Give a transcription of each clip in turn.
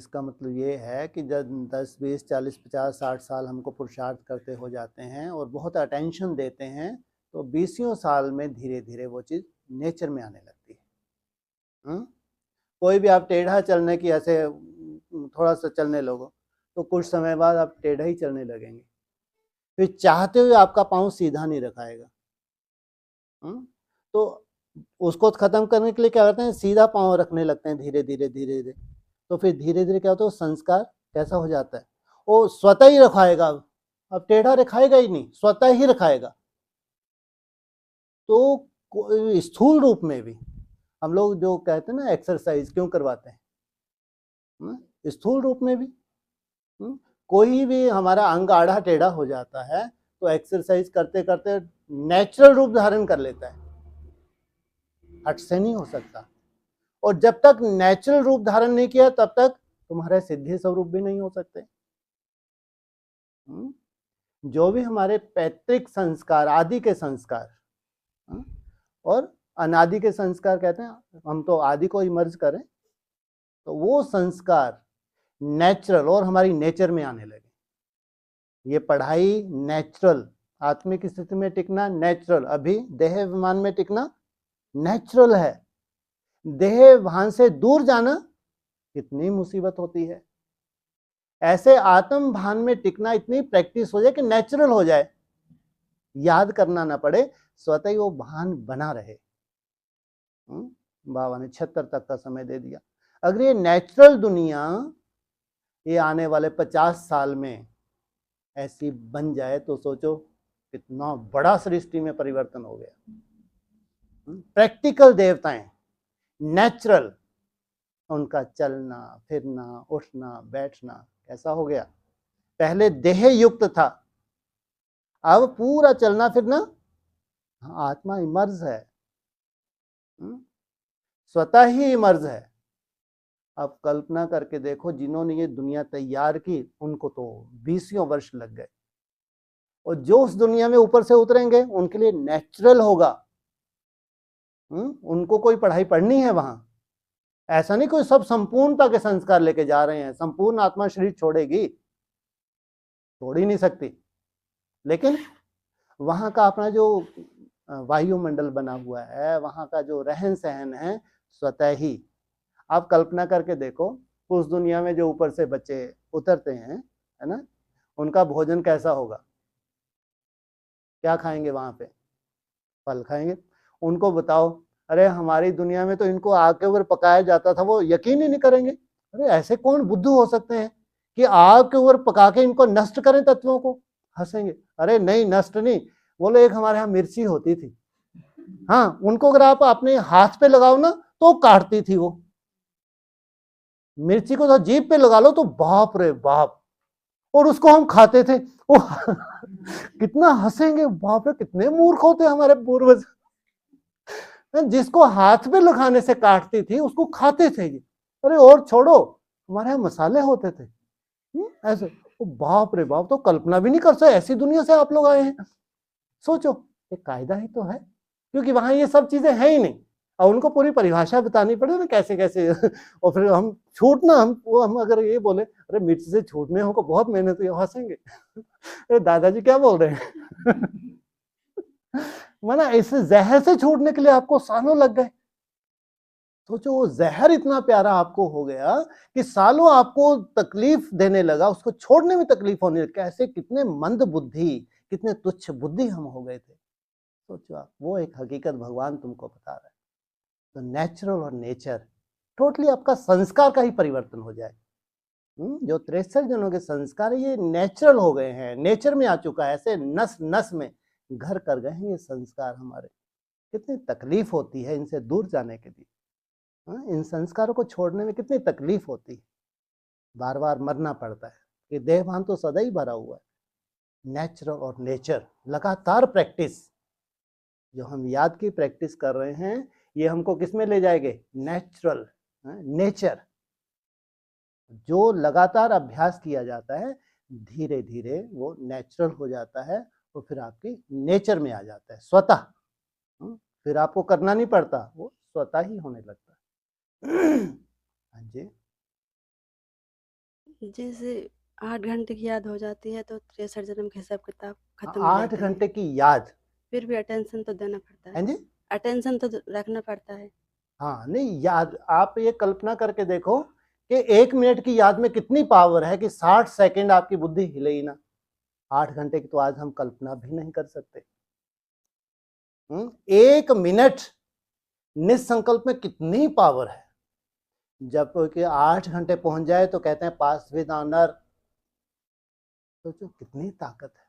इसका मतलब ये है कि जब 10, 20, 40, 50, 60 साल हमको पुरुषार्थ करते हो जाते हैं और बहुत अटेंशन देते हैं, तो 20 साल में धीरे धीरे वो चीज़ नेचर में आने लगती है। कोई भी आप टेढ़ा चलने की ऐसे थोड़ा सा चलने लगो तो कुछ समय बाद आप टेढ़ा ही चलने लगेंगे, फिर चाहते हुए आपका पाँव सीधा नहीं रखाएगा। तो उसको खत्म करने के लिए क्या करते हैं, सीधा पाँव रखने लगते हैं धीरे धीरे धीरे धीरे। तो फिर धीरे धीरे क्या होता है, संस्कार कैसा हो जाता है, वो स्वतः ही रखाएगा, अब टेढ़ा रखाएगा ही नहीं, स्वतः ही रखाएगा। तो स्थूल रूप में भी हम लोग जो कहते हैं ना एक्सरसाइज क्यों करवाते हैं, स्थूल रूप में भी कोई भी हमारा अंग आड़ा टेढ़ा हो जाता है तो एक्सरसाइज करते करते नेचुरल रूप धारण कर लेता है, हट से नहीं हो सकता। और जब तक नेचुरल रूप धारण नहीं किया तब तक तुम्हारे सिद्धि स्वरूप भी नहीं हो सकते। जो भी हमारे पैतृक संस्कार, आदि के संस्कार और अनादि के संस्कार कहते हैं, हम तो आदि को ही मर्ज करें, तो वो संस्कार नेचुरल और हमारी नेचर में आने लगे। ये पढ़ाई नेचुरल, आत्मिक स्थिति में टिकना नेचुरल, अभी देह विमान में टिकना नेचुरल है। देह भान से दूर जाना कितनी मुसीबत होती है। ऐसे आत्म भान में टिकना इतनी प्रैक्टिस हो जाए कि नेचुरल हो जाए, याद करना ना पड़े, स्वतः ही वो भान बना रहे। बाबा ने 76 तक का समय दे दिया। अगर ये नेचुरल दुनिया ये आने वाले 50 साल में ऐसी बन जाए तो सोचो कितना बड़ा सृष्टि में परिवर्तन हो गया। प्रैक्टिकल देवताएं, नेचुरल, उनका चलना फिरना उठना बैठना कैसा हो गया। पहले देह युक्त था, अब पूरा चलना फिरना, आत्मा इमर्ज है, स्वतः ही इमर्ज है। अब कल्पना करके देखो, जिन्होंने ये दुनिया तैयार की उनको तो 20 वर्ष लग गए, और जो उस दुनिया में ऊपर से उतरेंगे उनके लिए नेचुरल होगा। उनको कोई पढ़ाई पढ़नी है वहां, ऐसा नहीं कोई सब संपूर्णता के संस्कार लेके जा रहे हैं। संपूर्ण आत्मा शरीर छोड़ेगी, छोड़ ही नहीं सकती, लेकिन वहां का अपना जो वायुमंडल बना हुआ है, वहां का जो रहन सहन है स्वतः ही। आप कल्पना करके देखो, उस दुनिया में जो ऊपर से बच्चे उतरते हैं, है ना, उनका भोजन कैसा होगा, क्या खाएंगे वहां पे, फल खाएंगे। उनको बताओ, अरे हमारी दुनिया में तो इनको आग के ऊपर पकाया जाता था, वो यकीन ही नहीं करेंगे। अरे ऐसे कौन बुद्धू हो सकते हैं कि आग के ऊपर पका के इनको नष्ट करें तत्वों को, हंसेंगे। अरे नहीं, नष्ट नहीं, बोले एक हमारे यहाँ मिर्ची होती थी, हाँ, उनको अगर आप अपने हाथ पे लगाओ ना तो काटती थी वो मिर्ची को, तो जीभ पे लगा लो तो बाप रे बाप, और उसको हम खाते थे। वो कितना हंसेंगे, बाप रे कितने मूर्ख होते हमारे पूर्वज, जिसको हाथ पे लगाने से काटती थी उसको खाते थे ये। अरे और छोड़ो, हमारे यहाँ मसाले होते थे ऐसे, बाप रे बाप, तो कल्पना भी नहीं कर सकते ऐसी दुनिया से आप लोग आए हैं। सोचो, एक कायदा ही तो है, क्योंकि वहां ये सब चीजें हैं ही नहीं, और उनको पूरी परिभाषा बतानी पड़े ना कैसे कैसे। और फिर हम छूटना, हम अगर ये बोले अरे मिर्च से छूटने हमको बहुत मेहनत हुई, हंसेंगे। अरे दादाजी क्या बोल रहे हैं। माना इस जहर से छूटने के लिए आपको सालों लग गए। सोचो, वो जहर इतना प्यारा आपको हो गया कि सालों आपको तकलीफ देने लगा, उसको छोड़ने में तकलीफ होने लगी। कैसे, कितने मंद बुद्धि, कितने तुच्छ बुद्धि हम हो गए थे। सोचो आप, वो एक हकीकत भगवान तुमको बता रहा है। तो नेचुरल और नेचर, टोटली आपका संस्कार का ही परिवर्तन हो जाए। जो 63 जनों के संस्कार है ये नेचुरल हो गए हैं, नेचर में आ चुका है, ऐसे नस नस में घर कर गए हैं ये संस्कार हमारे। कितनी तकलीफ होती है इनसे दूर जाने के लिए, इन संस्कारों को छोड़ने में कितनी तकलीफ होती है, बार बार मरना पड़ता है। ये देहभान तो सदा ही भरा हुआ है। नेचुरल और नेचर, लगातार प्रैक्टिस, जो हम याद की प्रैक्टिस कर रहे हैं, ये हमको किस में ले जाएंगे, नेचुरल, नेचर। जो लगातार अभ्यास किया जाता है धीरे धीरे वो नेचुरल हो जाता है, और फिर आपकी नेचर में आ जाता है स्वतः। फिर आपको करना नहीं पड़ता, वो स्वतः ही होने लगता है। हाँ जी। जैसे 8 घंटे की याद हो जाती है तो 63 जन्म का हिसाब किताब खत्म हो 8 जाते हैं। घंटे की याद। फिर भी अटेंशन तो देना पड़ता हैं है। जी? अटेंशन तो रखना पड़ता है। हाँ, नहीं याद, आप ये कल्पना करके देखो कि 1 मिनट की याद में कितनी पावर है कि 60 सेकंड आपकी बुद्धि हिले ही ना। 8 घंटे की तो आज हम कल्पना भी नहीं कर सकते। 1 मिनट निसंकल्प में कितनी पावर है। जब कि 8 घंटे पहुंच जाए तो कहते हैं पास विद ऑनर। सोचो कितनी ताकत है।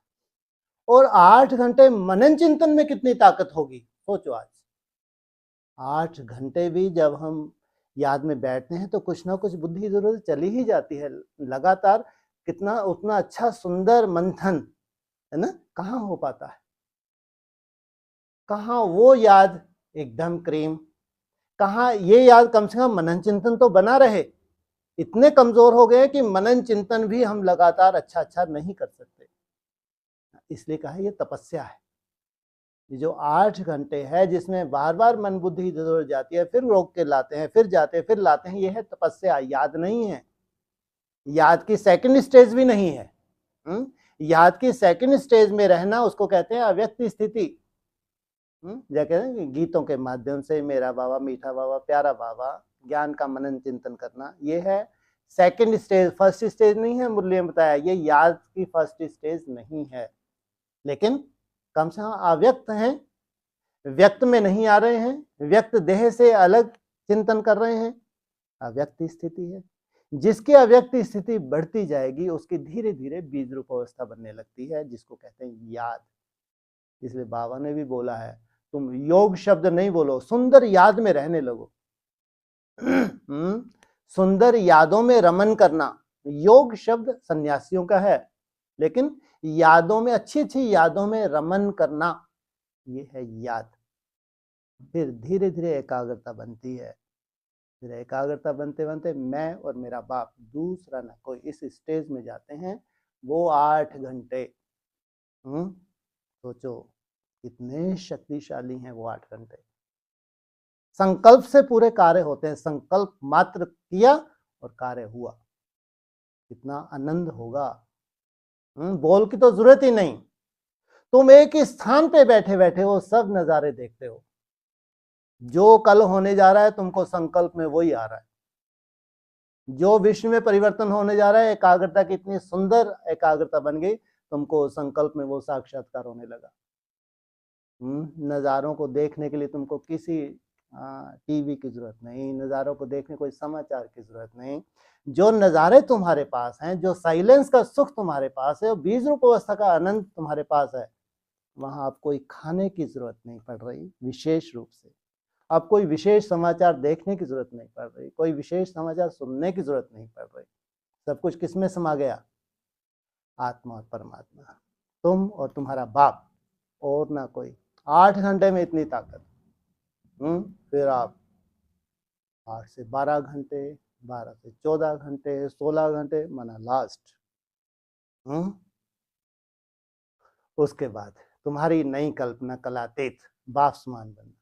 और 8 घंटे मनन चिंतन में कितनी ताकत होगी, सोचो आज। 8 घंटे भी जब हम याद में बैठते हैं तो कुछ ना कुछ बुद्धि जरूर चली ही जाती है लगातार। कितना उतना अच्छा सुंदर मंथन है ना, कहाँ हो पाता है। कहाँ वो याद एकदम क्रीम, कहाँ ये याद कम से कम मनन चिंतन तो बना रहे। इतने कमजोर हो गए कि मनन चिंतन भी हम लगातार अच्छा अच्छा नहीं कर सकते। इसलिए कहा ये तपस्या है। ये जो 8 घंटे है जिसमें बार बार मन बुद्धि इधर जाती है, फिर रोक के लाते हैं, फिर जाते हैं, फिर लाते हैं, ये है तपस्या। याद नहीं है। याद की सेकंड स्टेज भी नहीं है। याद की सेकंड स्टेज में रहना उसको कहते हैं अव्यक्त स्थिति। क्या कहते हैं, गीतों के माध्यम से मेरा बाबा, मीठा बाबा, प्यारा बाबा, ज्ञान का मनन चिंतन करना, ये है सेकंड स्टेज। फर्स्ट स्टेज नहीं है। मुरली ने बताया ये याद की फर्स्ट स्टेज नहीं है। लेकिन कम से कम अव्यक्त हैं, व्यक्त में नहीं आ रहे हैं, व्यक्त देह से अलग चिंतन कर रहे हैं। अव्यक्त स्थिति है। जिसकी अव्यक्त स्थिति बढ़ती जाएगी उसकी धीरे धीरे बीज रूप अवस्था बनने लगती है, जिसको कहते हैं याद। इसलिए बाबा ने भी बोला है तुम योग शब्द नहीं बोलो, सुंदर याद में रहने लगो। सुंदर यादों में रमन करना। योग शब्द सन्यासियों का है, लेकिन यादों में, अच्छी अच्छी यादों में रमन करना, ये है याद। फिर धीरे धीरे एकाग्रता बनती है। फिर एकाग्रता बनते बनते मैं और मेरा बाप, दूसरा ना कोई, इस स्टेज में जाते हैं। वो 8 घंटे, सोचो कितने शक्तिशाली हैं वो 8 घंटे। संकल्प से पूरे कार्य होते हैं। संकल्प मात्र किया और कार्य हुआ। कितना आनंद होगा। बोल की तो जरूरत ही नहीं। तुम एक ही स्थान पे बैठे बैठे वो सब नजारे देखते हो। जो कल होने जा रहा है तुमको संकल्प में वही आ रहा है। जो विश्व में परिवर्तन होने जा रहा है, एकाग्रता की इतनी सुंदर एकाग्रता बन गई, तुमको संकल्प में वो साक्षात्कार होने लगा। नज़ारों को देखने के लिए तुमको किसी टीवी की जरूरत नहीं, नज़ारों को देखने कोई समाचार की जरूरत नहीं। जो नज़ारे तुम्हारे पास हैं, जो साइलेंस का सुख तुम्हारे पास है, बीज रूप अवस्था का आनंद तुम्हारे पास है, वहां आप कोई खाने की जरूरत नहीं पड़ रही। विशेष रूप से अब कोई विशेष समाचार देखने की जरूरत नहीं पड़ रही, कोई विशेष समाचार सुनने की जरूरत नहीं पड़ रही। सब कुछ किसमें समा गया? आत्मा और परमात्मा, तुम और तुम्हारा बाप, और ना कोई। 8 घंटे में इतनी ताकत। फिर आप 8 से 12 घंटे, 12 से 14 घंटे, 16 घंटे, माना लास्ट। उसके बाद तुम्हारी नई कल्पना कलातीत बापसमान बनना।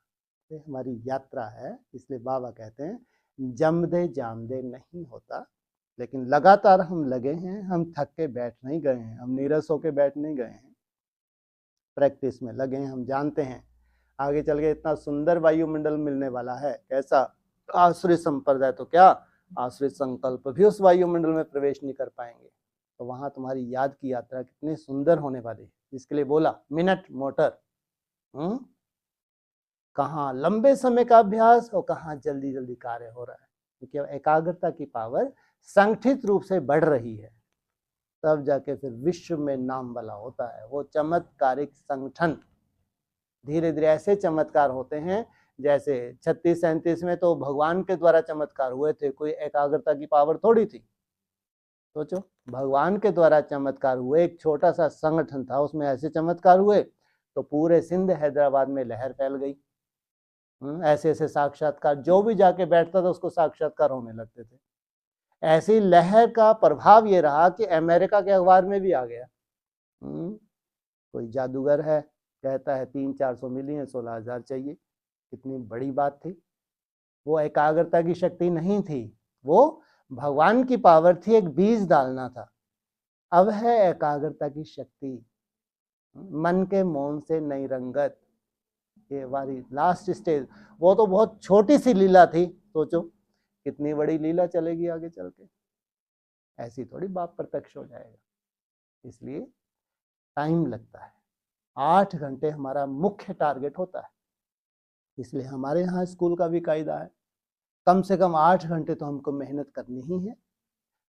ये हमारी यात्रा है। इसलिए बाबा कहते हैं जमदे जामदे नहीं होता, लेकिन लगातार हम लगे हैं। हम थक के बैठ नहीं गए हैं, हम नीरस होके बैठ नहीं गए हैं, प्रैक्टिस में लगे हैं। हम जानते हैं आगे चल के इतना सुंदर वायुमंडल मिलने वाला है। कैसा? आश्रित संप्रदाय तो क्या, आश्रित संकल्प भी उस वायुमंडल में प्रवेश नहीं कर पाएंगे। तो वहां तुम्हारी याद की यात्रा कितनी सुंदर होने वाली है। जिसके लिए बोला मिनट मोटर। कहाँ लंबे समय का अभ्यास और कहाँ जल्दी जल्दी कार्य हो रहा है, क्योंकि एकाग्रता की पावर संगठित रूप से बढ़ रही है। तब जाके फिर विश्व में नाम वाला होता है वो चमत्कारिक संगठन। धीरे धीरे ऐसे चमत्कार होते हैं जैसे 36-37 में तो भगवान के द्वारा चमत्कार हुए थे, कोई एकाग्रता की पावर थोड़ी थी। सोचो भगवान के द्वारा चमत्कार हुए, एक छोटा सा संगठन था उसमें ऐसे चमत्कार हुए तो पूरे सिंध हैदराबाद में लहर फैल गई। ऐसे ऐसे साक्षात्कार, जो भी जाके बैठता था उसको साक्षात्कार होने लगते थे। ऐसी लहर का प्रभाव ये रहा कि अमेरिका के अखबार में भी आ गया। कोई जादूगर है, कहता है 300-400 मिली है, 16,000 चाहिए। कितनी बड़ी बात थी। वो एकाग्रता की शक्ति नहीं थी, वो भगवान की पावर थी एक बीज डालना था, अब है एकाग्रता की शक्ति, मन के मौन से नई रंगत, ये हमारी लास्ट स्टेज। वो तो बहुत छोटी सी लीला थी, सोचो कितनी बड़ी लीला चलेगी आगे चल के, ऐसी थोड़ी बाप प्रत्यक्ष हो जाएगा। इसलिए टाइम लगता है, 8 घंटे हमारा मुख्य टारगेट होता है। इसलिए हमारे यहाँ स्कूल का भी कायदा है, कम से कम 8 घंटे तो हमको मेहनत करनी ही है,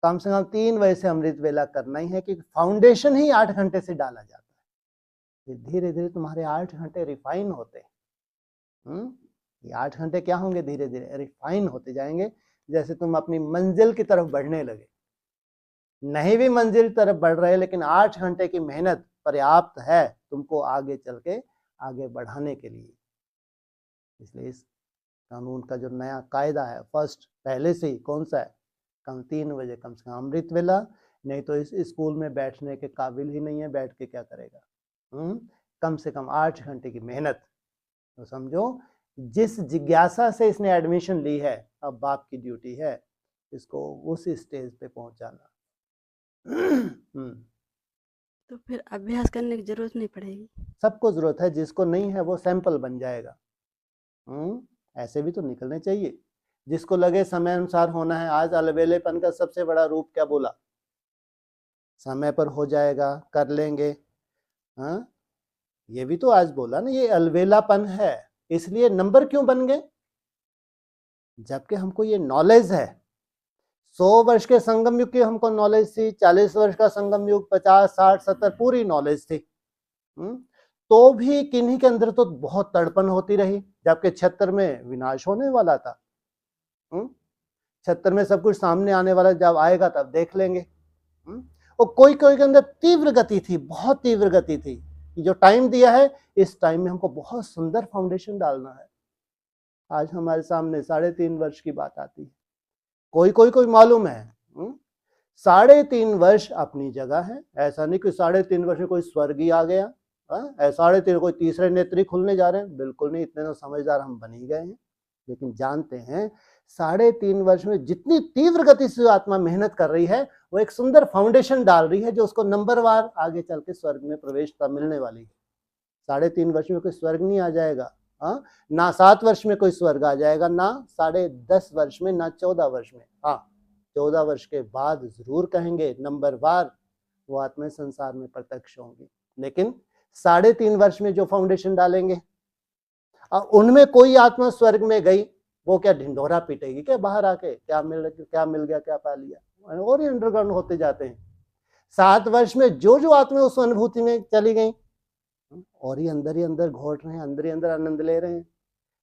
कम से कम 3 बजे से अमृत वेला करना ही है, कि फाउंडेशन ही 8 घंटे से डाला जाता है। धीरे धीरे तुम्हारे 8 घंटे रिफाइन होते हैं। ये 8 घंटे क्या होंगे, धीरे धीरे रिफाइन होते जाएंगे, जैसे तुम अपनी मंजिल की तरफ बढ़ने लगे। नहीं भी मंजिल तरफ बढ़ रहे, लेकिन 8 घंटे की मेहनत पर्याप्त है तुमको आगे चल के आगे बढ़ाने के लिए। इसलिए इस कानून का जो नया कायदा है, फर्स्ट पहले से ही कौन सा है, कम 3 बजे कम से कम अमृत वेला, नहीं तो इस स्कूल में बैठने के काबिल ही नहीं है, बैठ के क्या करेगा। कम से कम 8 घंटे की मेहनत। तो समझो, जिस जिज्ञासा से इसने एडमिशन ली है, अब बाप की ड्यूटी है इसको उस स्टेज पे पहुंचाना। तो फिर अभ्यास करने की जरूरत नहीं पड़ेगी? सबको जरूरत है, जिसको नहीं है वो सैंपल बन जाएगा। ऐसे भी तो निकलने चाहिए। जिसको लगे समय अनुसार होना है, आज अलबेलेपन का सबसे बड़ा रूप क्या बोला, समय पर हो जाएगा, कर लेंगे। हाँ, ये भी तो आज बोला ना, ये अलबेलापन है। इसलिए नंबर क्यों बन गए, जबकि हमको ये नॉलेज है। 100 वर्ष के संगम युग की हमको नॉलेज थी, 40 वर्ष का संगम युग, 50, 60, 70 पूरी नॉलेज थी। तो भी किन्हीं के अंदर तो बहुत तड़पन होती रही, जबकि 76 में विनाश होने वाला था। 76 में सब कुछ सामने आने वाला, जब आएगा तब देख लेंगे। और कोई कोई के अंदर तीव्र गति थी, बहुत तीव्र गति थी। जो टाइम दिया है, इस टाइम में हमको बहुत सुंदर फाउंडेशन डालना है। आज हमारे सामने 3.5 वर्ष की बात आती है। कोई मालूम है 3.5 वर्ष अपनी जगह है। ऐसा नहीं कि 3.5 वर्ष में कोई स्वर्ग ही आ गया, 3.5 कोई तीसरे नेत्री खुलने जा रहे हैं, बिल्कुल नहीं। इतने तो समझदार हम बन ही गए हैं। लेकिन जानते हैं 3.5 वर्ष में जितनी तीव्र गति से आत्मा मेहनत कर रही है, वो एक सुंदर फाउंडेशन डाल रही है, जो उसको नंबरवार आगे चल के स्वर्ग में प्रवेशता मिलने वाली है। 3.5 वर्ष में कोई स्वर्ग नहीं आ जाएगा, ना 7 वर्ष में कोई स्वर्ग आ जाएगा, ना 10.5 वर्ष में, ना 14 वर्ष में। 14 वर्ष के बाद जरूर कहेंगे नंबरवार वो आत्मा संसार में प्रत्यक्ष होंगी। लेकिन 3.5 वर्ष में जो फाउंडेशन डालेंगे, उनमें कोई आत्मा स्वर्ग में गई, वो क्या ढिंढोरा पीटेगी क्या बाहर आके, क्या मिल गया, क्या पा लिया, और ही अंडरग्राउंड होते जाते हैं। 7 वर्ष में जो आत्मा उस अनुभूति में चली गई, और ही अंदर घोट रहे हैं, अंदर ही अंदर आनंद ले रहे हैं।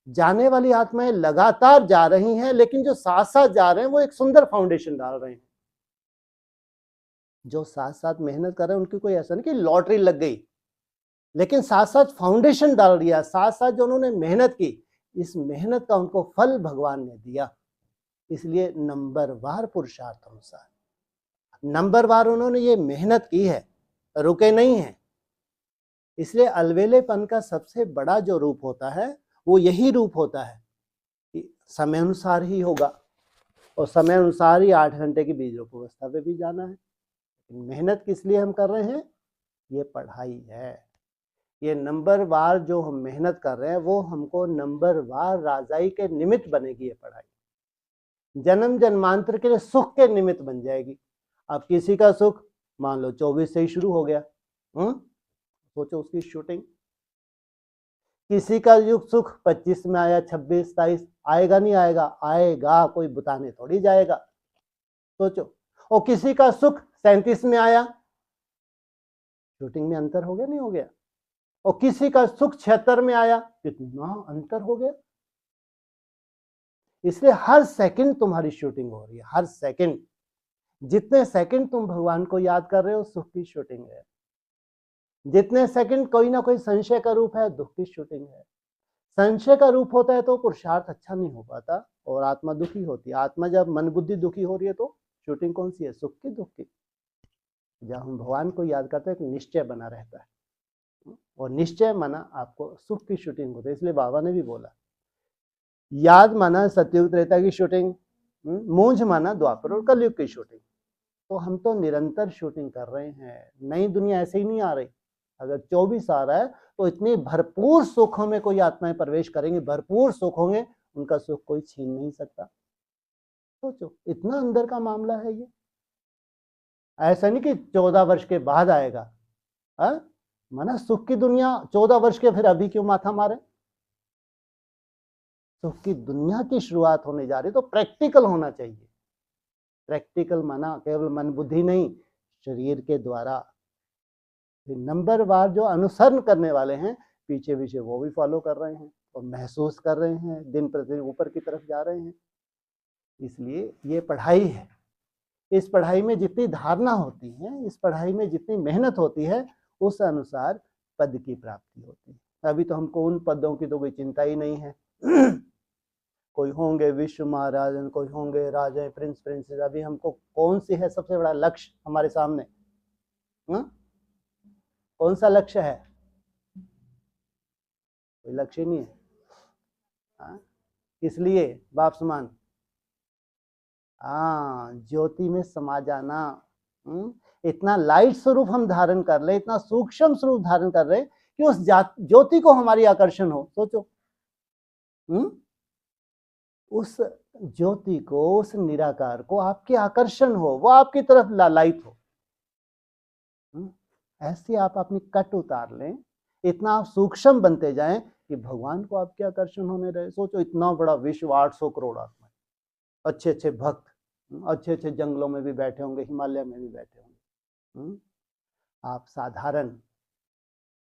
जाने वाली आत्माएं लगातार जा रही हैं, लेकिन जो साथ साथ जा रहे हैं वो एक सुंदर फाउंडेशन डाल रहे हैं। जो साथ साथ मेहनत कर रहे हैं, उनकी कोई ऐसा नहीं कि लॉटरी लग गई, लेकिन साथ साथ फाउंडेशन डाल दिया, साथ साथ जो उन्होंने मेहनत की, इस मेहनत का उनको फल भगवान ने दिया। इसलिए नंबरवार पुरुषार्थ अनुसार, नंबरवार उन्होंने ये मेहनत की है, रुके नहीं है। इसलिए अलवेलेपन का सबसे बड़ा जो रूप होता है, वो यही रूप होता है कि समय अनुसार ही होगा, और समय अनुसार ही 8 घंटे की बीज रोप अवस्था पे भी जाना है। मेहनत किस लिए हम कर रहे हैं, ये पढ़ाई है। ये नंबरवार जो हम मेहनत कर रहे हैं, वो हमको नंबरवार राजाई के निमित्त बनेगी। ये पढ़ाई जन्म जन्मांतर के लिए सुख के निमित्त बन जाएगी। अब किसी का सुख मान लो 24 से ही शुरू हो गया, सोचो उसकी शूटिंग। किसी का युग सुख 25 में आया, 26, 27 आएगा, नहीं आएगा, आएगा, कोई बताने थोड़ी जाएगा, सोचो। और किसी का सुख 37 में आया, शूटिंग में अंतर हो गया, नहीं हो गया। और किसी का सुख 76 में आया, कितना अंतर हो गया। इसलिए हर सेकंड तुम्हारी शूटिंग हो रही है, हर सेकंड। जितने सेकंड तुम भगवान को याद कर रहे हो, सुख की शूटिंग है। जितने सेकंड कोई ना कोई संशय का रूप है, दुख की शूटिंग है। संशय का रूप होता है तो पुरुषार्थ अच्छा नहीं हो पाता और आत्मा दुखी होती है। आत्मा जब मन बुद्धि दुखी हो रही है तो शूटिंग कौन सी है, सुख की, दुख की। जब हम भगवान को याद करते हैं तो निश्चय बना रहता है, और निश्चय माना आपको सुख की शूटिंग होती है। इसलिए बाबा ने भी बोला, याद माना सतयुग त्रेता की शूटिंग, मूंझ माना द्वापर और कलयुग की शूटिंग। तो हम तो निरंतर शूटिंग कर रहे हैं, नई दुनिया ऐसे ही नहीं आ रही। अगर 24 आ रहा है तो इतने भरपूर सुखों में कोई आत्माएं प्रवेश करेंगी, भरपूर सुख होंगे, उनका सुख कोई छीन नहीं सकता। सोचो इतना अंदर का मामला है ये। ऐसा नहीं कि 14 वर्ष के बाद आएगा। माना सुख की दुनिया 14 वर्ष के, फिर अभी क्यों माथा मारे? सुख की दुनिया की शुरुआत होने जा रही, तो प्रैक्टिकल होना चाहिए। प्रैक्टिकल माना केवल मन बुद्धि नहीं, शरीर के द्वारा। नंबरवार जो अनुसरण करने वाले हैं पीछे पीछे वो भी फॉलो कर रहे हैं और महसूस कर रहे हैं, दिन प्रतिदिन ऊपर की तरफ जा रहे हैं। इसलिए ये पढ़ाई है। इस पढ़ाई में जितनी धारणा होती है, इस पढ़ाई में जितनी मेहनत होती है, उस अनुसार पद की प्राप्ति होती है। अभी तो हमको उन पदों की तो कोई चिंता ही नहीं है। कोई होंगे विश्व महाराजन, कोई होंगे राजा, प्रिंस, प्रिंसेस। अभी हमको कौन सी है सबसे बड़ा लक्ष्य हमारे सामने? कौन सा लक्ष्य है? कोई लक्ष्य नहीं है। इसलिए बाप समान ज्योति में समा जाना। इतना लाइट स्वरूप हम धारण कर ले, इतना सूक्ष्म स्वरूप धारण कर रहे कि उस ज्योति को हमारी आकर्षण हो। सोचो, उस ज्योति को, उस निराकार को आपकी आकर्षण हो, वो आपकी तरफ लालायित हो। ऐसे आप अपनी कट उतार लें, इतना आप सूक्ष्म बनते जाएं कि भगवान को आपके आकर्षण होने रहे। सोचो इतना बड़ा विश्व, 800 करोड़ आत्मा, अच्छे अच्छे भक्त, अच्छे अच्छे जंगलों में भी बैठे होंगे, हिमालय में भी बैठे होंगे। आप साधारण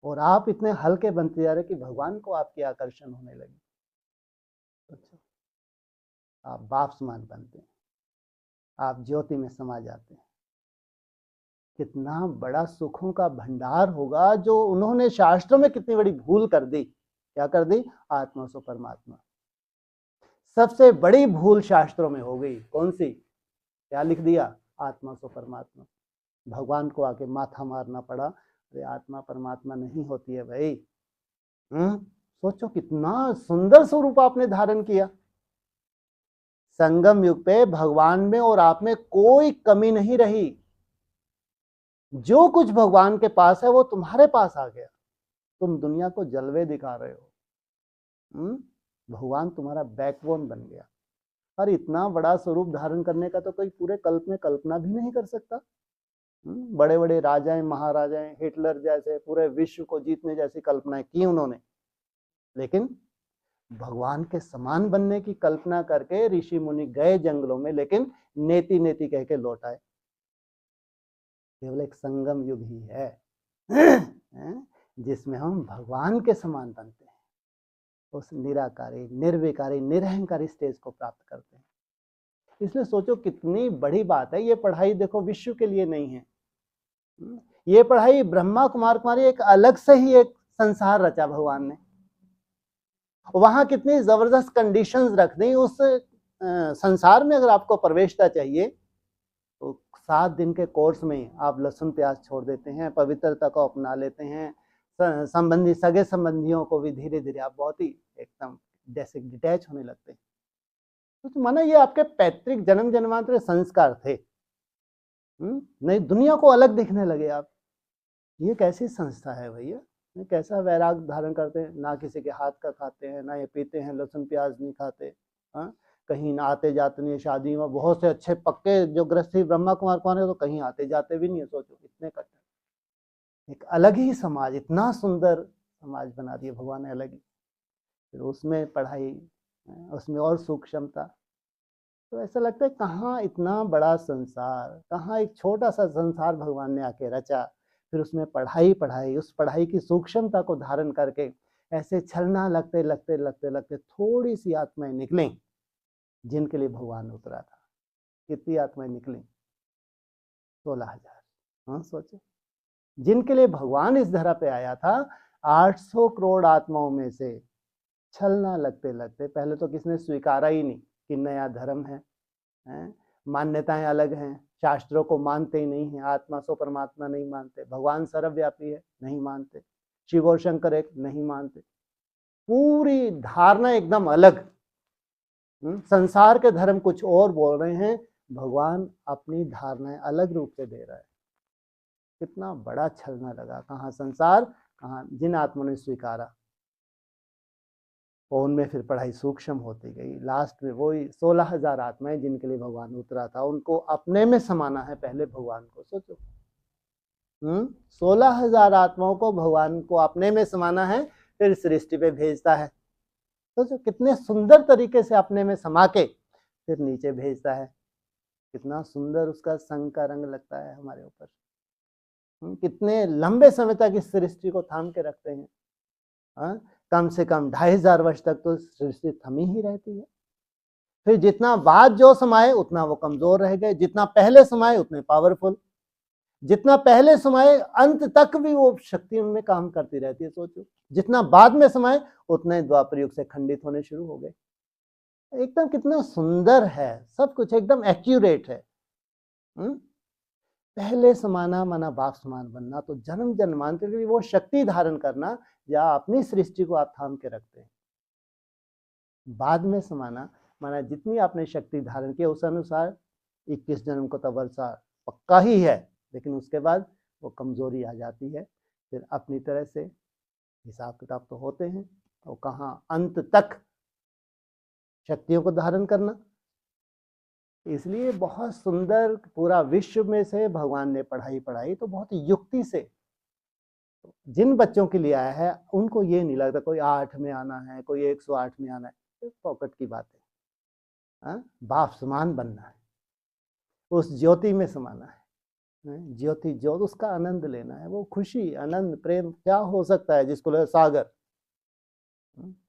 और आप इतने हल्के बनते जा रहे कि भगवान को आपके आकर्षण होने लगे। अच्छा, आप बाप समान बनते हैं, आप ज्योति में समा जाते हैं। कितना बड़ा सुखों का भंडार होगा जो उन्होंने शास्त्रों में कितनी बड़ी भूल कर दी। क्या कर दी? आत्मा सो परमात्मा। सबसे बड़ी भूल शास्त्रों में हो गई। कौन सी? क्या लिख दिया? आत्मा सो परमात्मा। भगवान को आके माथा मारना पड़ा, अरे आत्मा परमात्मा नहीं होती है भाई। सोचो कितना सुंदर स्वरूप आपने धारण किया। संगम युग पे भगवान में और आप में कोई कमी नहीं रही। जो कुछ भगवान के पास है वो तुम्हारे पास आ गया। तुम दुनिया को जलवे दिखा रहे हो। भगवान तुम्हारा बैकबोन बन गया। और इतना बड़ा स्वरूप धारण करने का तो कोई पूरे कल्प में कल्पना भी नहीं कर सकता। बड़े बड़े राजाएं, महाराजाएं, हिटलर जैसे पूरे विश्व को जीतने जैसी कल्पनाएं की उन्होंने, लेकिन भगवान के समान बनने की कल्पना करके ऋषि मुनि गए जंगलों में, लेकिन नेति नेति कह के लौट आए। केवल एक संगम युग ही है जिसमें हम भगवान के समान बनते हैं, उस निराकारी, निर्विकारी, निरहंकारी स्टेज को प्राप्त करते हैं। इसलिए सोचो कितनी बड़ी बात है ये पढ़ाई। देखो विश्व के लिए नहीं है ये पढ़ाई। ब्रह्मा कुमार कुमारी एक अलग से ही एक संसार रचा भगवान ने। वहां कितनी जबरदस्त कंडीशंस रख दी। उस संसार में अगर आपको प्रवेशता चाहिए तो 7 दिन के कोर्स में आप लहसुन प्याज छोड़ देते हैं, पवित्रता को अपना लेते हैं, संबंधी सगे संबंधियों को भी धीरे धीरे आप बहुत ही एकदम जैसे डिटैच होने लगते हैं। तो माना ये आपके पैतृक जन्म जन्मांतर संस्कार थे। नहीं, दुनिया को अलग दिखने लगे आप। ये कैसी संस्था है भैया? कैसा वैराग धारण करते हैं, ना किसी के हाथ का खाते हैं, ना ये पीते हैं, लहसुन प्याज नहीं खाते। कहीं ना आते जाते नहीं। शादी में बहुत से अच्छे पक्के जो गृहस्थी ब्रह्मा कुमार कौन है तो कहीं आते जाते भी नहीं है। सोचो इतने कट्टर। एक अलग ही समाज, इतना सुंदर समाज बना दिया भगवान ने, अलग ही। फिर उसमें पढ़ाई, उसमें और सूक्ष्मता। तो ऐसा लगता है कहाँ इतना बड़ा संसार, कहाँ एक छोटा सा संसार भगवान ने आके रचा। फिर उसमें पढ़ाई पढ़ाई, उस पढ़ाई की सूक्ष्मता को धारण करके ऐसे छलना लगते लगते लगते लगते थोड़ी सी आत्माएं निकलें जिनके लिए भगवान उतरा था। कितनी आत्माएं निकलें? 16,000। हाँ सोचो, जिनके लिए भगवान इस धरा पे आया था। 800 करोड़ आत्माओं में से छलना लगते लगते, पहले तो किसने स्वीकारा ही नहीं कि नया धर्म है, मान्यताएं अलग हैं, शास्त्रों को मानते ही नहीं है, आत्मा सो परमात्मा नहीं मानते, भगवान सर्वव्यापी है नहीं मानते, शिव और शंकर एक नहीं मानते। पूरी धारणा एकदम अलग। संसार के धर्म कुछ और बोल रहे हैं, भगवान अपनी धारणाएं अलग रूप से दे रहा है। कितना बड़ा छलना लगा, कहाँ संसार, कहाँ जिन आत्मा ने स्वीकारा। और उनमें फिर पढ़ाई सूक्ष्म होती गई, लास्ट में वही 16,000 आत्माएं जिनके लिए भगवान उतरा था, उनको अपने में समाना है पहले भगवान को। सोचो 16,000 आत्माओं को भगवान को अपने में समाना है, फिर सृष्टि पे भेजता है। सोचो कितने सुंदर तरीके से अपने में समा के फिर नीचे भेजता है। कितना सुंदर उसका संग का रंग लगता है हमारे ऊपर। कितने लंबे समय तक इस सृष्टि को थाम के रखते हैं। कम से कम 2,500 वर्ष तक तो सृष्टि थमी ही रहती है। फिर जितना बाद जो समाये उतना वो कमजोर रह गए, जितना पहले समाये उतने पावरफुल, जितना पहले समाये अंत तक भी वो शक्ति उनमें काम करती रहती है। सोचो जितना बाद में समाये उतने द्वापर युग से खंडित होने शुरू हो गए। एकदम कितना सुंदर है, सब कुछ एकदम एक्यूरेट है। पहले समाना माना बाप समान बनना, तो जन्म जन्मांतर की वो शक्ति धारण करना या अपनी सृष्टि को आप थाम के रखते हैं। बाद में समाना माना जितनी आपने शक्ति धारण की उस अनुसार 21 जन्म को तो वर्षा पक्का ही है, लेकिन उसके बाद वो कमजोरी आ जाती है। फिर अपनी तरह से हिसाब किताब तो होते हैं, और कहाँ अंत तक शक्तियों को धारण करना। इसलिए बहुत सुंदर पूरा विश्व में से भगवान ने पढ़ाई तो बहुत युक्ति से जिन बच्चों के लिए आया है उनको ये नहीं लगता कोई 8 में आना है, कोई 108 में आना है। पॉकेट की बात है। बाप समान बनना है, उस ज्योति में समाना है। ज्योति ज्योत उसका आनंद लेना है, वो खुशी आनंद प्रेम क्या हो सकता है जिसको लगे सागर।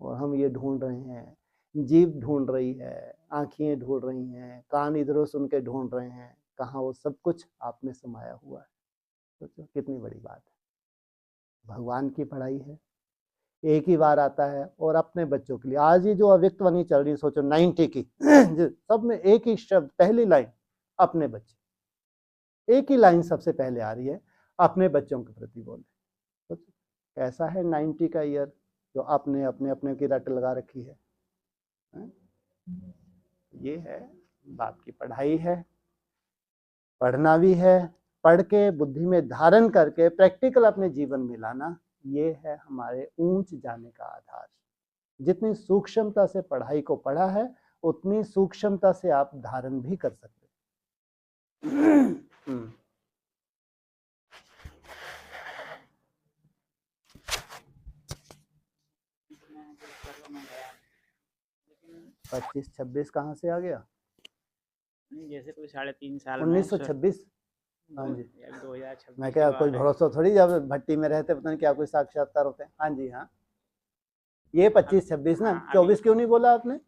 और हम ये ढूंढ रहे हैं, जीभ ढूंढ रही है, आंखें ढूंढ रही हैं, कान इधरों सुन के ढूंढ रहे हैं, कहाँ वो सब कुछ आप में समाया हुआ है। सोचो कितनी बड़ी बात है। भगवान की पढ़ाई है, एक ही बार आता है। और अपने बच्चों के लिए आज ही जो अव्यक्त वाणी चल रही है, सोचो 90 की सब में एक ही शब्द, पहली लाइन अपने बच्चे, एक ही लाइन सबसे पहले आ रही है, अपने बच्चों के प्रति बोले। सोचो कैसा है 90 का ईयर जो अपने अपने अपने की रट लगा रखी है। ये है बाप की पढ़ाई है, पढ़ना भी है, पढ़ के बुद्धि में धारण करके प्रैक्टिकल अपने जीवन में लाना, ये है हमारे ऊंच जाने का आधार। जितनी सूक्ष्मता से पढ़ाई को पढ़ा है उतनी सूक्ष्मता से आप धारण भी कर सकते हैं। 25-26 कहाँ से आ गया? जैसे कोई 3.5 साल 1926। हाँ जी, 2026 मैं क्या कोई भरोसा थोड़ी, जब भट्टी में रहते पता नहीं क्या कोई साक्षात्कार होते हैं। हाँ जी हाँ, ये 25-26 ना, 24 क्यों नहीं बोला आपने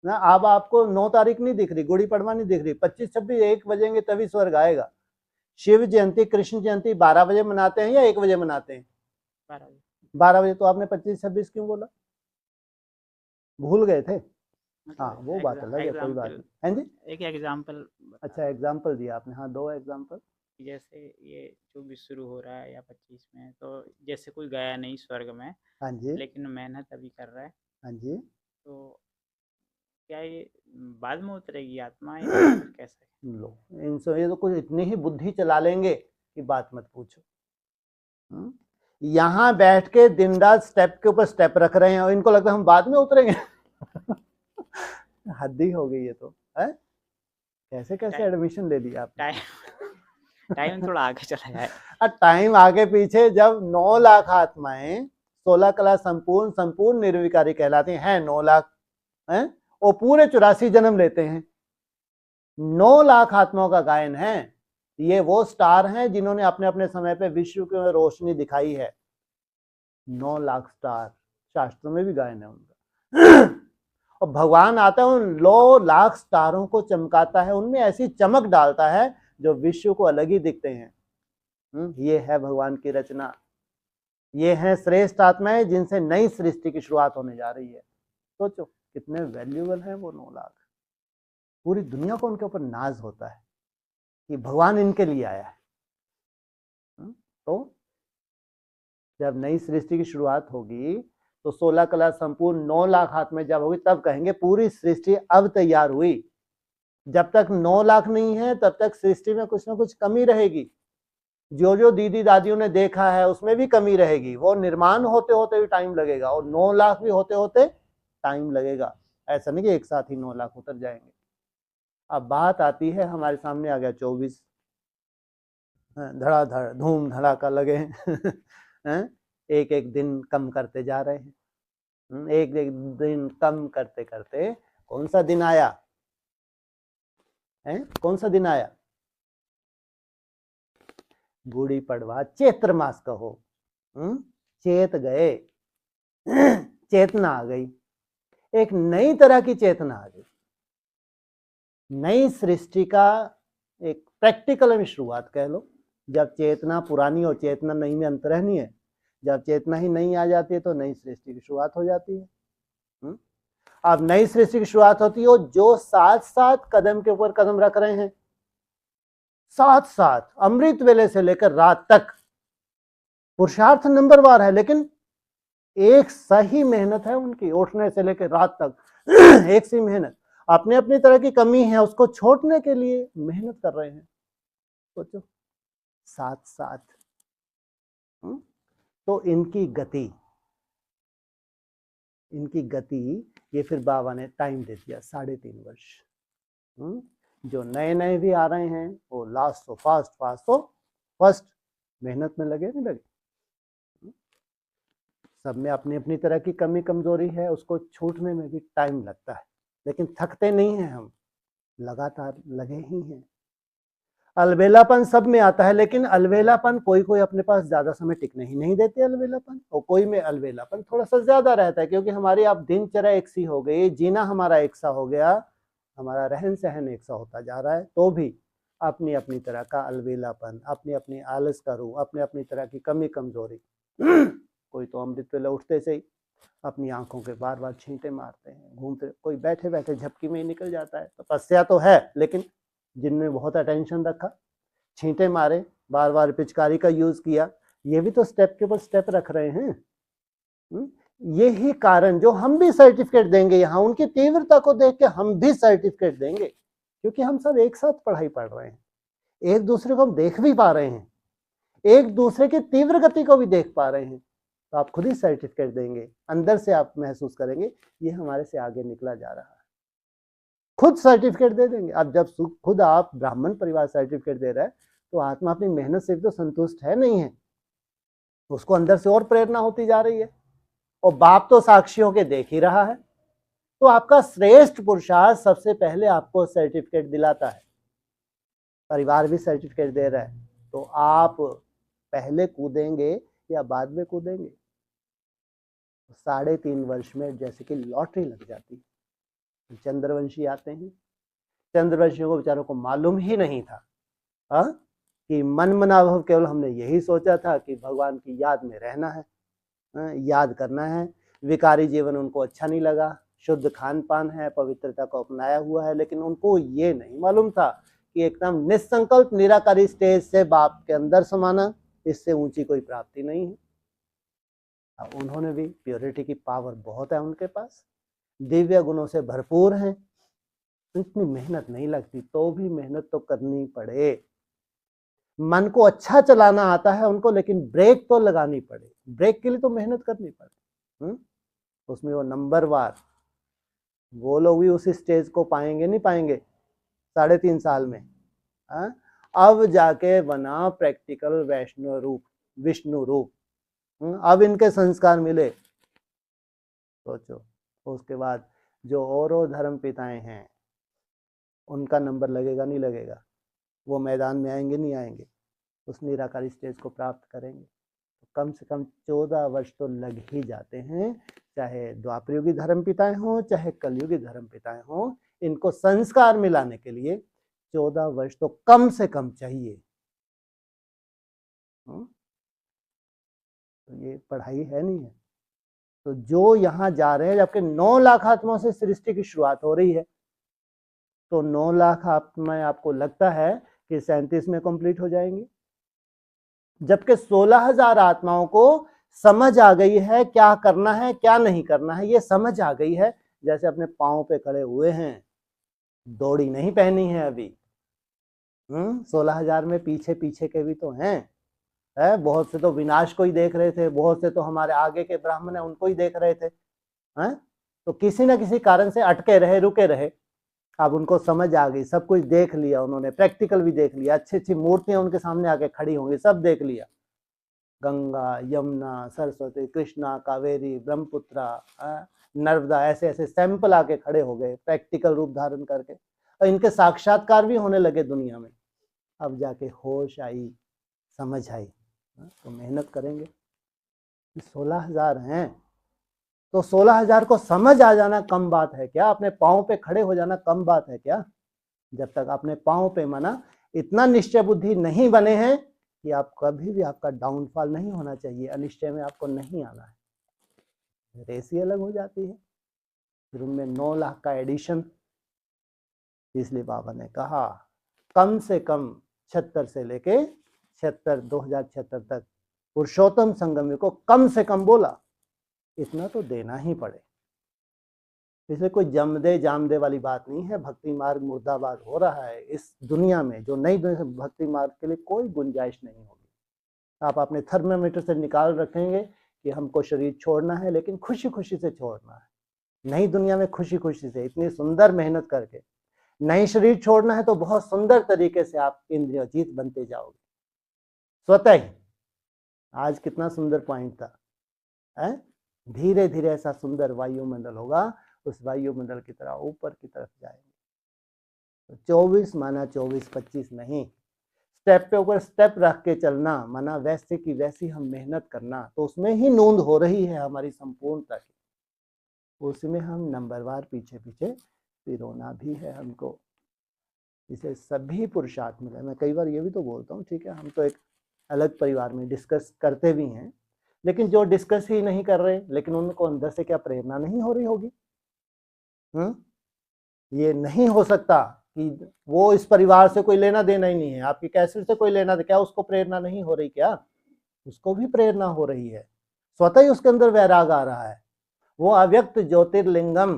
ना? अब आपको 9 तारीख नहीं दिख रही, गुड़ी पड़वा नहीं दिख रही, 25-26 1 बजेंगे तभी स्वर्ग आएगा। शिव जयंती कृष्ण जयंती 12 बजे मनाते हैं या 1 बजे मनाते हैं? 12 बजे। तो आपने 25-26 क्यों बोला? भूल गए थे? हाँ वो बात अलग है, कोई बात नहीं। हाँ जी, एक एग्जांपल। अच्छा एग्जांपल दिया आपने। हाँ 2 एग्जांपल। जैसे ये 24 शुरू हो रहा है या 25 में, तो जैसे कोई गया नहीं स्वर्ग में, हाँ जी, लेकिन मेहनत अभी कर रहा है, हाँ जी, तो क्या ये बाद में उतरेगी आत्मा या फिर कैसे? लो इनसे ये तो कुछ इतनी ही बुद्धि चला लेंगे कि बात मत पूछो। यहाँ बैठ के दिन रात स्टेप के ऊपर स्टेप रख रहे हैं और इनको लगता है हम बाद में उतरेंगे। हद ही हो गई ये तो है। कैसे कैसे एडमिशन ले लिया आपने? टाइम थोड़ा आगे चला जाए। टाइम आगे पीछे, जब 9 लाख आत्माएं 16 कला संपूर्ण निर्विकारी कहलाती हैं, 9 लाख हैं, वो पूरे 84 जन्म लेते हैं। 9 लाख आत्माओं का गायन है। ये वो स्टार हैं जिन्होंने अपने अपने समय पे विश्व को रोशनी दिखाई है। 9 लाख स्टार, शास्त्रों में भी गायन है उनका। और भगवान आता है उन 9 लाख स्टारों को चमकाता है, उनमें ऐसी चमक डालता है जो विश्व को अलग ही दिखते हैं। ये है भगवान की रचना। ये है श्रेष्ठ आत्माएं जिनसे नई सृष्टि की शुरुआत होने जा रही है। सोचो कितने वैल्यूएबल है वो 9 लाख। पूरी दुनिया को उनके ऊपर नाज होता है कि भगवान इनके लिए आया है। तो जब नई सृष्टि की शुरुआत होगी तो 16 कला संपूर्ण 9 लाख हाथ में जब होगी तब कहेंगे पूरी सृष्टि अब तैयार हुई। जब तक 9 लाख नहीं है तब तक सृष्टि में कुछ ना कुछ कमी रहेगी। जो जो दीदी दादियों ने देखा है उसमें भी कमी रहेगी, वो निर्माण होते होते भी टाइम लगेगा और 9 लाख भी होते होते टाइम लगेगा। ऐसा नहीं कि एक साथ ही 9 लाख उतर जाएंगे। अब बात आती है, हमारे सामने आ गया 24, धड़ाधड़ धूम धड़ाका लगे हैं एक एक दिन कम करते जा रहे हैं। एक एक दिन कम करते करते कौन सा दिन आया है? कौन सा दिन आया? गुड़ी पड़वा, चैत्र मास कहो। चेत गए, चेतना आ गई, एक नई तरह की चेतना आ गई, नई सृष्टि का एक प्रैक्टिकल में शुरुआत कह लो। जब चेतना पुरानी और चेतना नई में अंतर नहीं है, जब चेतना ही नई आ जाती है तो नई सृष्टि की शुरुआत हो जाती है। अब नई सृष्टि की शुरुआत होती है, जो साथ साथ कदम के ऊपर कदम रख रहे हैं, साथ साथ अमृत वेले से लेकर रात तक पुरुषार्थ नंबरवार है, लेकिन एक सही मेहनत है उनकी, उठने से लेकर रात तक एक सी मेहनत। अपने अपनी तरह की कमी है उसको छोड़ने के लिए मेहनत कर रहे हैं। सोचो, साथ साथ। तो इनकी गति ये फिर बाबा ने टाइम दे दिया 3.5 वर्ष। जो नए नए भी आ रहे हैं वो लास्ट तो फास्ट तो फर्स्ट मेहनत में लगे नहीं लगे। सब में अपनी अपनी तरह की कमी कमजोरी है, उसको छूटने में भी टाइम लगता है, लेकिन थकते नहीं हैं हम, लगातार लगे ही हैं। अलबेलापन सब में आता है, लेकिन अलबेलापन कोई अपने पास ज्यादा समय टिकने ही नहीं देते अलबेलापन, और कोई में अलबेलापन थोड़ा सा ज्यादा रहता है, क्योंकि हमारी अब दिनचर्या एक सी हो गई, जीना हमारा एक सा हो गया, हमारा रहन सहन एक सा होता जा रहा है, तो भी अपनी अपनी तरह का अलबेलापन, अपनी अपनी आलस करूँ, अपनी अपनी तरह की कमी कमजोरी। कोई तो अमृत वेले उठते से ही अपनी आंखों के बार बार छींटे मारते हैं, घूमते, कोई बैठे बैठे झपकी में ही निकल जाता है। तपस्या तो है, लेकिन जिनने बहुत अटेंशन रखा, छींटे मारे, बार बार पिचकारी का यूज किया, ये भी तो स्टेप के ऊपर स्टेप रख रहे हैं। यही कारण जो हम भी सर्टिफिकेट देंगे यहाँ, उनकी तीव्रता को देख के हम भी सर्टिफिकेट देंगे, क्योंकि हम सब एक साथ पढ़ाई पढ़ रहे हैं, एक दूसरे को हम देख भी पा रहे हैं, एक दूसरे की तीव्र गति को भी देख पा रहे हैं, तो आप खुद ही सर्टिफिकेट देंगे, अंदर से आप महसूस करेंगे ये हमारे से आगे निकला जा रहा है, खुद सर्टिफिकेट दे देंगे। अब जब खुद आप ब्राह्मण परिवार सर्टिफिकेट दे रहा है, तो आत्मा अपनी मेहनत से तो संतुष्ट है नहीं है, उसको अंदर से और प्रेरणा होती जा रही है, और बाप तो साक्षियों के देख ही रहा है। तो आपका श्रेष्ठ पुरुषार्थ सबसे पहले आपको सर्टिफिकेट दिलाता है, परिवार भी सर्टिफिकेट दे रहा है, तो आप पहले कूदेंगे या बाद में कूदेंगे? 3.5 वर्ष में जैसे कि लॉटरी लग जाती है। चंद्रवंशी आते हैं, चंद्रवंशियों को बेचारों को मालूम ही नहीं था कि मन मनाभव केवल हमने यही सोचा था कि भगवान की याद में रहना है, याद करना है। विकारी जीवन उनको अच्छा नहीं लगा, शुद्ध खान पान है, पवित्रता को अपनाया हुआ है, लेकिन उनको ये नहीं मालूम था कि एकदम निसंकल्प निराकारी स्टेज से बाप के अंदर समाना, इससे ऊंची कोई प्राप्ति नहीं है। अब उन्होंने भी, प्योरिटी की पावर बहुत है उनके पास, दिव्य गुणों से भरपूर हैं, तो इतनी मेहनत नहीं लगती, तो भी मेहनत तो करनी पड़े। मन को अच्छा चलाना आता है उनको, लेकिन ब्रेक तो लगानी पड़े, ब्रेक के लिए तो मेहनत करनी पड़े। उसमें वो नंबरवार, वो लोग भी उसी स्टेज को पाएंगे नहीं पाएंगे 3.5 साल में। अब जाके बना प्रैक्टिकल वैष्णव रूप, विष्णु रूप, अब इनके संस्कार मिले। सोचो, उसके बाद जो और धर्म पिताएं हैं उनका नंबर लगेगा नहीं लगेगा, वो मैदान में आएंगे नहीं आएंगे, उस निराकारी स्टेज को प्राप्त करेंगे, तो कम से कम 14 वर्ष तो लग ही जाते हैं। चाहे द्वापरयुगी धर्म पिताएं हों, चाहे कलयुगी धर्म पिताएं हों, इनको संस्कार मिलाने के लिए 14 वर्ष तो कम से कम चाहिए। तो ये पढ़ाई है नहीं है। तो जो यहाँ जा रहे हैं, जबकि 9 लाख आत्माओं से सृष्टि की शुरुआत हो रही है, तो 9 लाख आत्माएं आपको लगता है कि 37 में कंप्लीट हो जाएंगी, जबकि 16,000 आत्माओं को समझ आ गई है क्या करना है क्या नहीं करना है, ये समझ आ गई है। जैसे अपने पाँव पे खड़े हुए हैं, दौड़ी नहीं पहनी है अभी। 16,000 में पीछे पीछे के भी तो हैं, है बहुत से तो विनाश को ही देख रहे थे, बहुत से तो हमारे आगे के ब्राह्मण है उनको ही देख रहे थे, हैं? तो किसी ना किसी कारण से अटके रहे, रुके रहे। अब उनको समझ आ गई, सब कुछ देख लिया उन्होंने, प्रैक्टिकल भी देख लिया, अच्छी अच्छी मूर्तियां उनके सामने आके खड़ी होंगी, सब देख लिया। गंगा, यमुना, सरस्वती, कृष्णा, कावेरी, ब्रह्मपुत्रा, नर्मदा, ऐसे ऐसे सैंपल आके खड़े हो गए प्रैक्टिकल रूप धारण करके, और इनके साक्षात्कार भी होने लगे दुनिया में। अब जाके होश आई, समझ आई। तो मेहनत करेंगे। 16,000 हैं तो 16,000 को समझ आ जाना कम बात है क्या? अपने पाँव पे खड़े हो जाना कम बात है क्या? जब तक अपने पाँव पे माना इतना निश्चय बुद्धि नहीं बने हैं कि आप कभी भी, आपका डाउनफॉल नहीं होना चाहिए, अनिश्चय में आपको नहीं आना है। रेस ही अलग हो जाती है, फिर उनमें 9 लाख का एडिशन। इसलिए बाबा ने कहा कम से कम 76 से लेके 76 2076 तक पुरुषोत्तम संगम को कम से कम बोला, इतना तो देना ही पड़े। इसलिए कोई जम दे जाम दे वाली बात नहीं है। भक्ति मार्ग मुर्दाबाद हो रहा है इस दुनिया में, जो नई दुनिया, भक्ति मार्ग के लिए कोई गुंजाइश नहीं होगी। आप अपने थर्मामीटर से निकाल रखेंगे कि हमको शरीर छोड़ना है, लेकिन खुशी खुशी से छोड़ना है। नई दुनिया में खुशी खुशी से, इतनी सुंदर मेहनत करके नई शरीर छोड़ना है तो बहुत सुंदर तरीके से आप इंद्रिय जीत बनते जाओगे स्वतः ही। आज कितना सुंदर पॉइंट था, है? धीरे धीरे ऐसा सुंदर वायुमंडल होगा, उस वायुमंडल की तरह ऊपर की तरफ जाएंगे। तो 24 माना 24-25 नहीं, स्टेप पे ऊपर स्टेप रख के चलना माना वैसे की वैसी हम मेहनत करना, तो उसमें ही नूंद हो रही है हमारी संपूर्णता की। उसमें हम नंबरवार पीछे पीछे पिरोना भी है हमको। इसे सभी पुरुषार्थ मिले। मैं कई बार ये भी तो बोलता हूँ, ठीक है हम तो एक अलग परिवार में डिस्कस करते भी हैं, लेकिन जो डिस्कस ही नहीं कर रहे, लेकिन उनको अंदर से क्या प्रेरणा नहीं हो रही होगी? ये नहीं हो सकता कि वो इस परिवार से कोई लेना देना ही नहीं है, आपकी कैसेट से कोई लेना दे, क्या उसको प्रेरणा नहीं हो रही? क्या उसको भी प्रेरणा हो रही है, स्वतः ही उसके अंदर वैराग आ रहा है। वो अव्यक्त ज्योतिर्लिंगम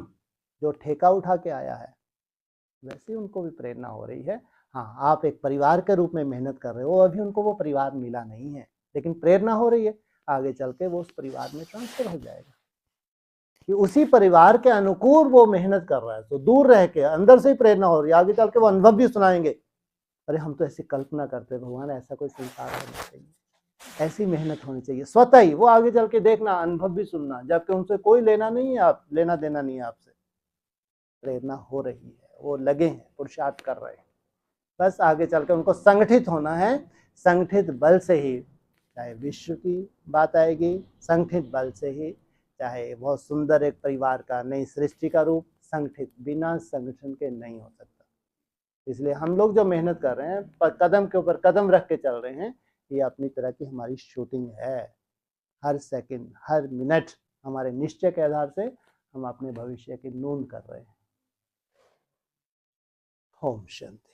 जो ठेका उठा के आया है, वैसे उनको भी प्रेरणा हो रही है। हाँ, आप एक परिवार के रूप में मेहनत कर रहे हो, अभी उनको वो परिवार मिला नहीं है, लेकिन प्रेरणा हो रही है। आगे चल के वो उस परिवार में ट्रांसफर हो जाएगा कि उसी परिवार के अनुकूल वो मेहनत कर रहा है, तो दूर रह के अंदर से ही प्रेरणा हो रही है। आगे चल के वो अनुभव भी सुनाएंगे, अरे हम तो ऐसी कल्पना करते भगवान, ऐसा कोई संसार होना चाहिए, ऐसी मेहनत होनी चाहिए। स्वतः ही वो आगे चल के देखना, अनुभव भी सुनना, जबकि उनसे कोई लेना नहीं है, आप लेना देना नहीं है आपसे, प्रेरणा हो रही है, वो लगे हैं, पुरुषार्थ कर रहे हैं। बस आगे चल के उनको संगठित होना है। संगठित बल से ही चाहे विश्व की बात आएगी, संगठित बल से ही चाहे बहुत सुंदर एक परिवार का, नई सृष्टि का रूप, संगठित बिना संगठन के नहीं हो सकता। इसलिए हम लोग जो मेहनत कर रहे हैं, कदम के ऊपर कदम रख के चल रहे हैं, ये अपनी तरह की हमारी शूटिंग है। हर सेकंड, हर मिनट हमारे निश्चय के आधार से हम अपने भविष्य की नूंद कर रहे हैं। ओम शांति।